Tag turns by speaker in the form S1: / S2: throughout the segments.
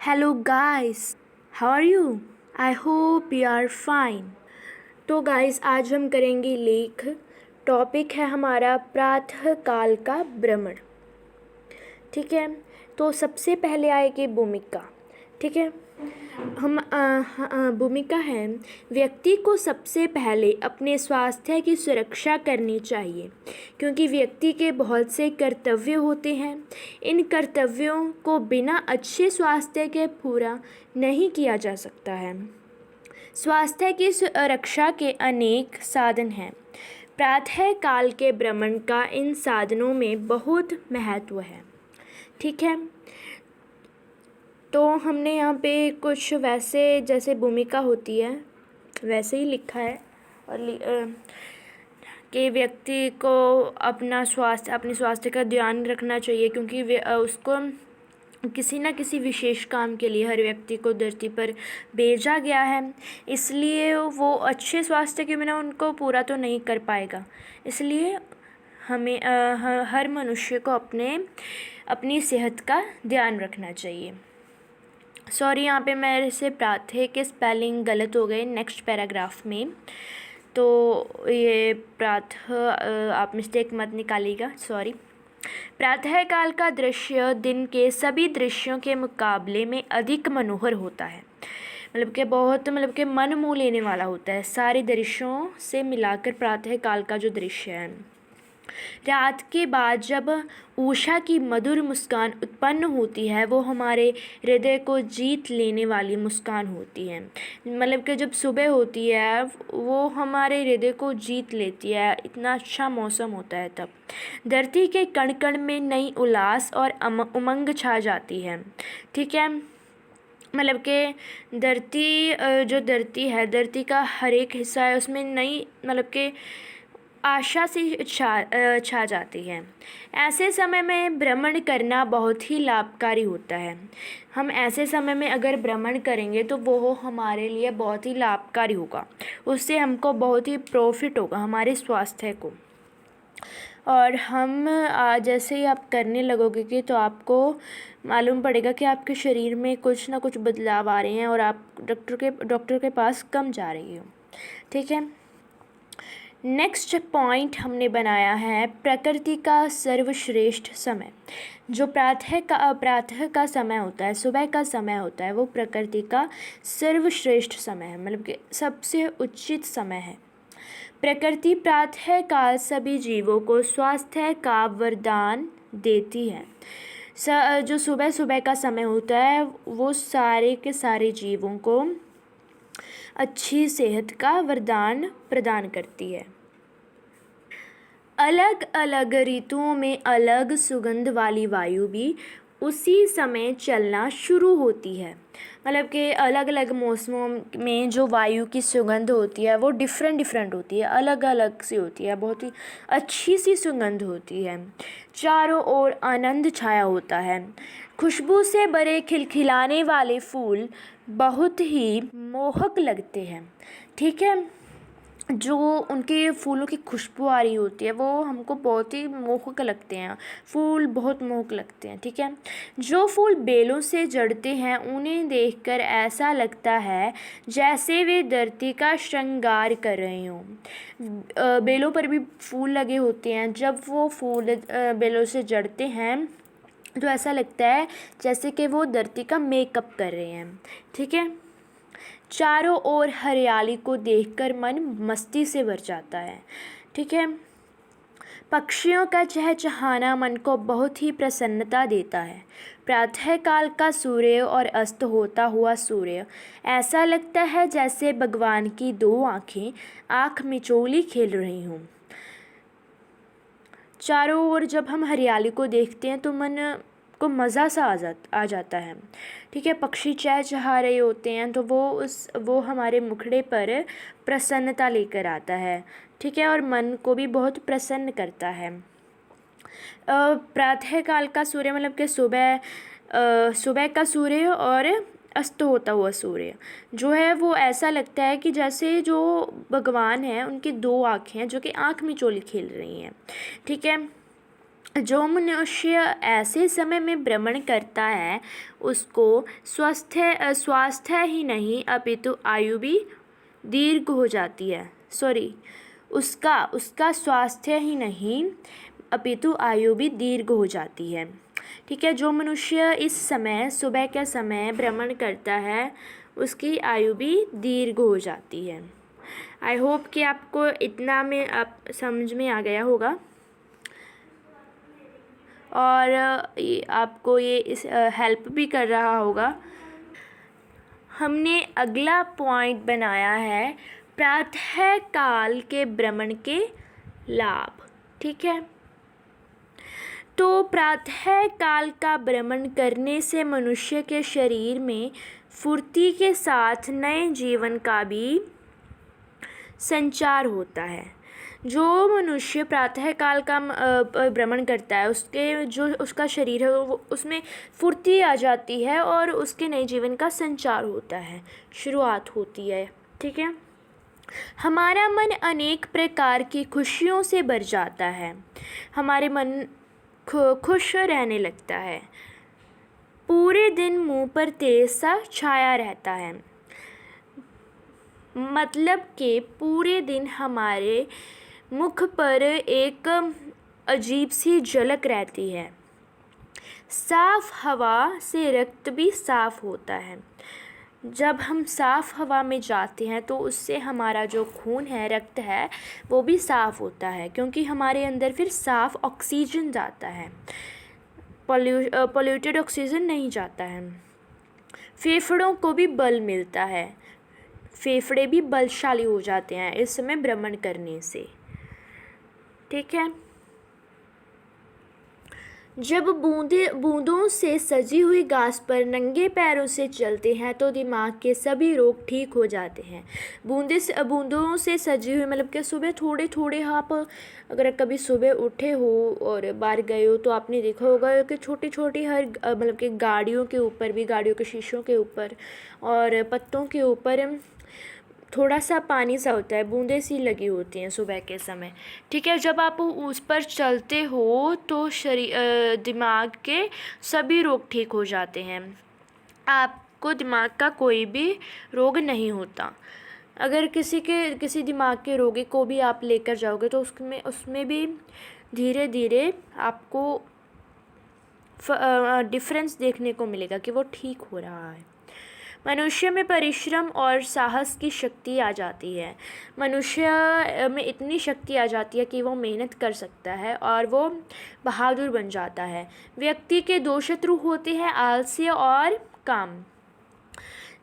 S1: Hello guys, how are you? I hope you are fine. तो guys, आज हम करेंगे लेख। टॉपिक है हमारा प्रातः काल का भ्रमण। ठीक है, तो सबसे पहले आएगी भूमिका। ठीक है, भूमिका है, व्यक्ति को सबसे पहले अपने स्वास्थ्य की सुरक्षा करनी चाहिए क्योंकि व्यक्ति के बहुत से कर्तव्य होते हैं। इन कर्तव्यों को बिना अच्छे स्वास्थ्य के पूरा नहीं किया जा सकता है। स्वास्थ्य की सुरक्षा के अनेक साधन हैं। प्रातः काल के भ्रमण का इन साधनों में बहुत महत्व है। ठीक है, तो हमने यहाँ पे कुछ वैसे जैसे भूमिका होती है वैसे ही लिखा है और कि व्यक्ति को अपने स्वास्थ्य का ध्यान रखना चाहिए क्योंकि उसको किसी न किसी विशेष काम के लिए हर व्यक्ति को धरती पर भेजा गया है, इसलिए वो अच्छे स्वास्थ्य के बिना उनको पूरा तो नहीं कर पाएगा। इसलिए हमें हर मनुष्य को अपनी सेहत का ध्यान रखना चाहिए। सॉरी, यहाँ पे मेरे से प्रातः के स्पेलिंग गलत हो गए नेक्स्ट पैराग्राफ में, तो ये प्रातः आप मिस्टेक मत निकालिएगा, सॉरी। प्रातः काल का दृश्य दिन के सभी दृश्यों के मुकाबले में अधिक मनोहर होता है। मतलब कि मन मोह लेने वाला होता है। सारे दृश्यों से मिलाकर प्रातः काल का जो दृश्य है, रात के बाद जब उषा की मधुर मुस्कान उत्पन्न होती है, वो हमारे हृदय को जीत लेने वाली मुस्कान होती है। मतलब कि जब सुबह होती है वो हमारे हृदय को जीत लेती है, इतना अच्छा मौसम होता है तब। धरती के कण कण में नई उल्लास और उमंग छा जाती है। ठीक है, मतलब कि धरती का हर एक हिस्सा है, उसमें नई मतलब कि आशा से छा जाती है। ऐसे समय में भ्रमण करना बहुत ही लाभकारी होता है। हम ऐसे समय में अगर भ्रमण करेंगे तो वो हमारे लिए बहुत ही लाभकारी होगा, उससे हमको बहुत ही प्रॉफिट होगा हमारे स्वास्थ्य को। और हम जैसे ही आप करने लगोगे कि तो आपको मालूम पड़ेगा कि आपके शरीर में कुछ ना कुछ बदलाव आ रहे हैं और आप डॉक्टर के पास कम जा रही हो। ठीक है, नेक्स्ट पॉइंट हमने बनाया है प्रकृति का सर्वश्रेष्ठ समय। जो प्रातः का समय होता है, सुबह का समय होता है, वो प्रकृति का सर्वश्रेष्ठ समय है, मतलब कि सबसे उचित समय है। प्रकृति प्रातः काल सभी जीवों को स्वास्थ्य का वरदान देती है। जो सुबह का समय होता है वो सारे के सारे जीवों को अच्छी सेहत का वरदान प्रदान करती है। अलग अलग ऋतुओं में अलग सुगंध वाली वायु भी उसी समय चलना शुरू होती है। मतलब कि अलग अलग मौसमों में जो वायु की सुगंध होती है वो डिफरेंट होती है, अलग अलग सी होती है, बहुत ही अच्छी सी सुगंध होती है। चारों ओर आनंद छाया होता है। खुशबू से भरे खिलखिलाने वाले फूल बहुत ही मोहक लगते हैं। ठीक है, जो उनके फूलों की खुशबू आ रही होती है वो हमको बहुत ही मोहक लगते हैं, फूल बहुत मोहक लगते हैं। ठीक है, जो फूल बेलों से जड़ते हैं उन्हें देखकर ऐसा लगता है जैसे वे धरती का श्रृंगार कर रहे हों। बेलों पर भी फूल लगे होते हैं, जब वो फूल बेलों से जड़ते हैं तो ऐसा लगता है जैसे कि वो धरती का मेकअप कर रहे हैं। ठीक है, चारों ओर हरियाली को देखकर मन मस्ती से भर जाता है। ठीक है, पक्षियों का चहचहाना मन को बहुत ही प्रसन्नता देता है। प्रातः काल का सूर्य और अस्त होता हुआ सूर्य ऐसा लगता है जैसे भगवान की दो आँखें आँख मिचोली खेल रही हों। चारों ओर जब हम हरियाली को देखते हैं तो मन को मज़ा सा आ जाता है। ठीक है, पक्षी चहचहा रहे होते हैं तो वो हमारे मुखड़े पर प्रसन्नता लेकर आता है। ठीक है, और मन को भी बहुत प्रसन्न करता है। प्रातः काल का सूर्य मतलब कि सुबह का सूर्य और अस्त होता हुआ सूर्य जो है वो ऐसा लगता है कि जैसे जो भगवान हैं उनकी दो आँखें हैं जो कि आँख मिचोली खेल रही हैं। ठीक है, जो मनुष्य ऐसे समय में भ्रमण करता है उसको स्वास्थ्य ही नहीं अपितु आयु भी दीर्घ हो जाती है। उसका स्वास्थ्य ही नहीं अपितु आयु भी दीर्घ हो जाती है। ठीक है, जो मनुष्य इस समय सुबह के समय भ्रमण करता है उसकी आयु भी दीर्घ हो जाती है। आई होप कि आपको इतना में आप समझ में आ गया होगा और आपको ये इस हेल्प भी कर रहा होगा। हमने अगला पॉइंट बनाया है प्रातः काल के भ्रमण के लाभ। ठीक है, तो प्रातः काल का भ्रमण करने से मनुष्य के शरीर में फुर्ती के साथ नए जीवन का भी संचार होता है। जो मनुष्य प्रातः काल का भ्रमण करता है उसके जो उसका शरीर है वो उसमें फुर्ती आ जाती है और उसके नए जीवन का संचार होता है, शुरुआत होती है। ठीक है, हमारा मन अनेक प्रकार की खुशियों से भर जाता है, हमारे मन खुश रहने लगता है, पूरे दिन मुंह पर तेज सा छाया रहता है। मतलब कि पूरे दिन हमारे मुख पर एक अजीब सी झलक रहती है। साफ हवा से रक्त भी साफ होता है। जब हम साफ हवा में जाते हैं तो उससे हमारा जो खून है, रक्त है, वो भी साफ होता है क्योंकि हमारे अंदर फिर साफ ऑक्सीजन जाता है, पोल्यूटेड ऑक्सीजन नहीं जाता है। फेफड़ों को भी बल मिलता है, फेफड़े भी बलशाली हो जाते हैं इस समय भ्रमण करने से। ठीक है, जब बूंदों से सजी हुई घास पर नंगे पैरों से चलते हैं तो दिमाग के सभी रोग ठीक हो जाते हैं। बूंदों से सजी हुई मतलब कि सुबह थोड़े थोड़े आप अगर कभी सुबह उठे हो और बाहर गए हो तो आपने देखा होगा कि छोटी छोटी हर मतलब कि गाड़ियों के ऊपर भी, गाड़ियों के शीशों के ऊपर और पत्तों के ऊपर थोड़ा सा पानी सा होता है, बूंदें सी लगी होती हैं सुबह के समय। ठीक है, जब आप उस पर चलते हो तो दिमाग के सभी रोग ठीक हो जाते हैं, आपको दिमाग का कोई भी रोग नहीं होता। अगर किसी दिमाग के रोगी को भी आप लेकर जाओगे तो उसमें भी धीरे धीरे आपको डिफरेंस देखने को मिलेगा कि वो ठीक हो रहा है। मनुष्य में परिश्रम और साहस की शक्ति आ जाती है। मनुष्य में इतनी शक्ति आ जाती है कि वो मेहनत कर सकता है और वो बहादुर बन जाता है। व्यक्ति के दो शत्रु होते हैं, आलस्य और काम।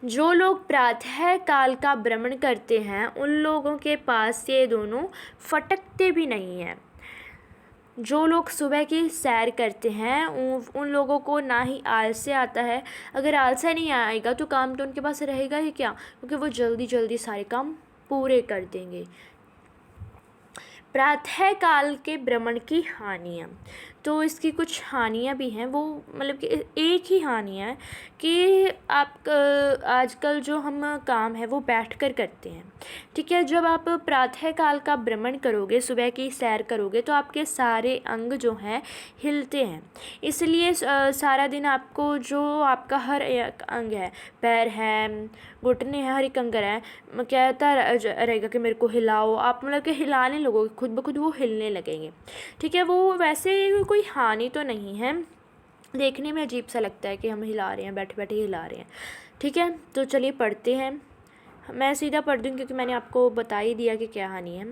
S1: जो लोग प्रातः काल का भ्रमण करते हैं उन लोगों के पास ये दोनों फटकते भी नहीं हैं। जो लोग सुबह की सैर करते हैं उन लोगों को ना ही आलस्य आता है। अगर आलस्य नहीं आएगा तो काम तो उनके पास रहेगा ही क्या, क्योंकि वो जल्दी जल्दी सारे काम पूरे कर देंगे। प्रातः काल के भ्रमण की हानियाँ, तो इसकी कुछ हानियाँ भी हैं। वो मतलब कि एक ही हानि है कि आप आजकल जो हम काम है वो बैठकर करते हैं। ठीक है, जब आप प्रातः काल का भ्रमण करोगे, सुबह की सैर करोगे तो आपके सारे अंग जो हैं हिलते हैं, इसलिए सारा दिन आपको जो आपका हर एक अंग है, पैर है, घुटने हैं, हर एक अंग है, कहता रहेगा कि मेरे को हिलाओ। आप मतलब कि हिलाने लगोगे, खुद ब खुद वो हिलने लगेंगे। ठीक है, वो वैसे कोई हानि तो नहीं है, देखने में अजीब सा लगता है कि हम हिला रहे हैं, बैठे बैठे हिला रहे हैं। ठीक है, तो चलिए पढ़ते हैं। मैं सीधा पढ़ दूँ क्योंकि मैंने आपको बता ही दिया कि क्या हानि है।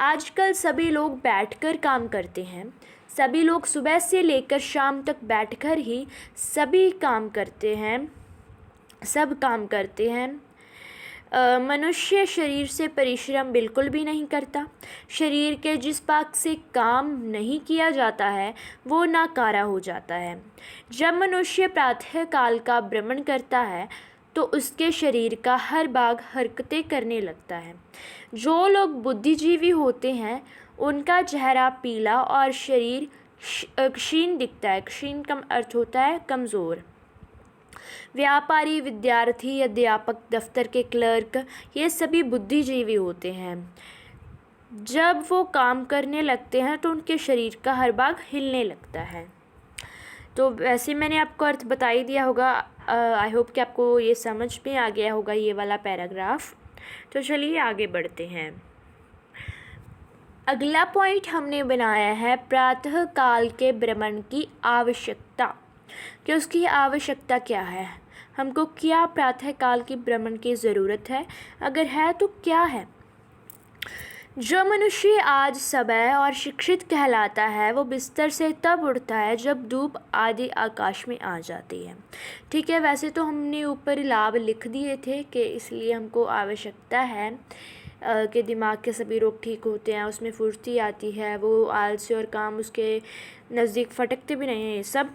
S1: आजकल सभी लोग बैठकर काम करते हैं। सभी लोग सुबह से लेकर शाम तक बैठकर ही सब काम करते हैं। मनुष्य शरीर से परिश्रम बिल्कुल भी नहीं करता। शरीर के जिस भाग से काम नहीं किया जाता है वो नाकारा हो जाता है। जब मनुष्य प्रातः काल का भ्रमण करता है तो उसके शरीर का हर भाग हरकतें करने लगता है। जो लोग बुद्धिजीवी होते हैं उनका चेहरा पीला और शरीर क्षीण दिखता है। क्षीण का अर्थ होता है कमज़ोर। व्यापारी, विद्यार्थी, अध्यापक, दफ्तर के क्लर्क, ये सभी बुद्धिजीवी होते हैं। जब वो काम करने लगते हैं तो उनके शरीर का हर भाग हिलने लगता है। तो वैसे मैंने आपको अर्थ बता ही दिया होगा। आई होप कि आपको ये समझ में आ गया होगा ये वाला पैराग्राफ। तो चलिए आगे बढ़ते हैं। अगला पॉइंट हमने बनाया है प्रातः काल के भ्रमण की आवश्यकता, कि उसकी आवश्यकता क्या है, हमको क्या प्रातः काल की भ्रमण की ज़रूरत है, अगर है तो क्या है। जो मनुष्य आज सबह और शिक्षित कहलाता है वो बिस्तर से तब उठता है जब धूप आदि आकाश में आ जाती है। ठीक है, वैसे तो हमने ऊपर लाभ लिख दिए थे कि इसलिए हमको आवश्यकता है कि दिमाग के सभी रोग ठीक होते हैं, उसमें फुर्ती आती है, वो आलसी और काम उसके नज़दीक फटकते भी नहीं हैं ये सब।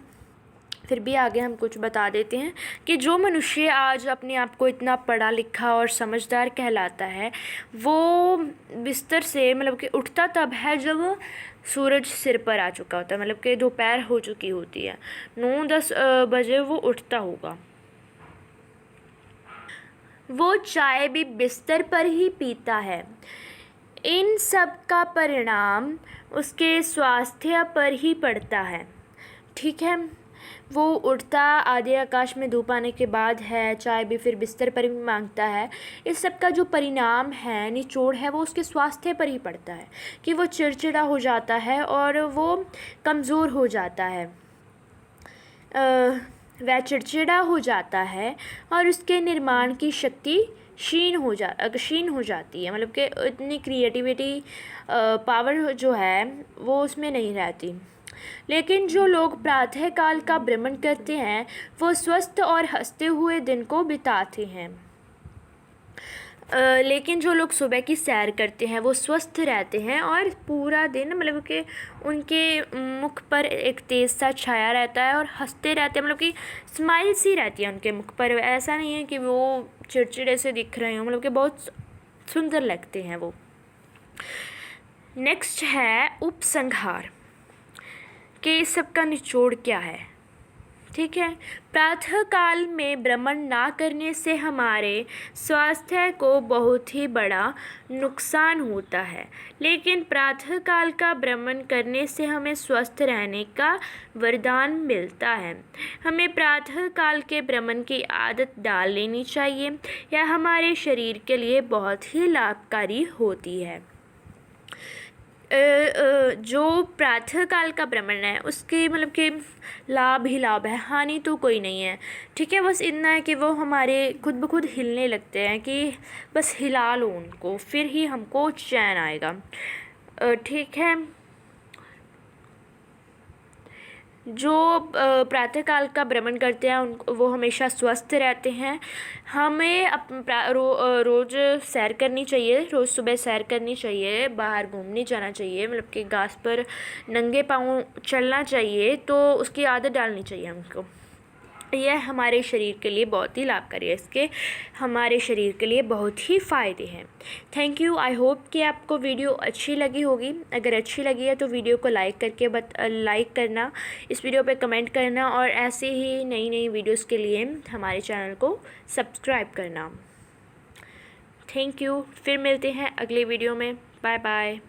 S1: फिर भी आगे हम कुछ बता देते हैं कि जो मनुष्य आज अपने आप को इतना पढ़ा लिखा और समझदार कहलाता है वो बिस्तर से मतलब कि उठता तब है जब सूरज सिर पर आ चुका होता है, मतलब कि दोपहर हो चुकी होती है, 9-10 बजे वो उठता होगा। वो चाय भी बिस्तर पर ही पीता है। इन सब का परिणाम उसके स्वास्थ्य पर ही पड़ता है। ठीक है, वो उठता आधे आकाश में धूप आने के बाद है, चाय भी फिर बिस्तर पर भी मांगता है। इस सब का जो परिणाम है, निचोड़ है, वो उसके स्वास्थ्य पर ही पड़ता है कि वो चिड़चिड़ा हो जाता है और वो कमज़ोर हो जाता है, वह चिड़चिड़ा हो जाता है और उसके निर्माण की शक्ति क्षीण हो जाती है, मतलब कि इतनी क्रिएटिविटी पावर जो है वो उसमें नहीं रहती। लेकिन जो लोग प्रातः काल का भ्रमण करते हैं वो स्वस्थ और हंसते हुए दिन को बिताते हैं। लेकिन जो लोग सुबह की सैर करते हैं वो स्वस्थ रहते हैं और पूरा दिन मतलब कि उनके मुख पर एक तेज़ सा छाया रहता है और हंसते रहते हैं, मतलब कि स्माइल सी रहती है उनके मुख पर। ऐसा नहीं है कि वो चिड़चिड़े से दिख रहे हों, मतलब कि बहुत सुंदर लगते हैं वो। नेक्स्ट है उपसंहार, कि इस सब का निचोड़ क्या है। ठीक है, प्रातः काल में भ्रमण ना करने से हमारे स्वास्थ्य को बहुत ही बड़ा नुकसान होता है, लेकिन प्रातः काल का भ्रमण करने से हमें स्वस्थ रहने का वरदान मिलता है। हमें प्रातः काल के भ्रमण की आदत डाल लेनी चाहिए, यह हमारे शरीर के लिए बहुत ही लाभकारी होती है। जो प्रातः काल का भ्रमण है उसके मतलब कि लाभ ही लाभ है, हानि तो कोई नहीं है। ठीक है, बस इतना है कि वो हमारे खुद ब खुद हिलने लगते हैं, कि बस हिला लो उनको फिर ही हमको चैन आएगा। ठीक है, जो प्रातःकाल का भ्रमण करते हैं वो हमेशा स्वस्थ रहते हैं। हमें रोज़ सैर करनी चाहिए, रोज़ सुबह सैर करनी चाहिए, बाहर घूमने जाना चाहिए, मतलब कि घास पर नंगे पाँव चलना चाहिए, तो उसकी आदत डालनी चाहिए हमको। यह हमारे शरीर के लिए बहुत ही लाभकारी है, इसके हमारे शरीर के लिए बहुत ही फ़ायदे हैं। Thank you. आई होप कि आपको वीडियो अच्छी लगी होगी। अगर अच्छी लगी है तो वीडियो को लाइक करके लाइक करना, इस वीडियो पे कमेंट करना और ऐसे ही नई नई वीडियोस के लिए हमारे चैनल को सब्सक्राइब करना। Thank you. फिर मिलते हैं अगले वीडियो में। Bye bye.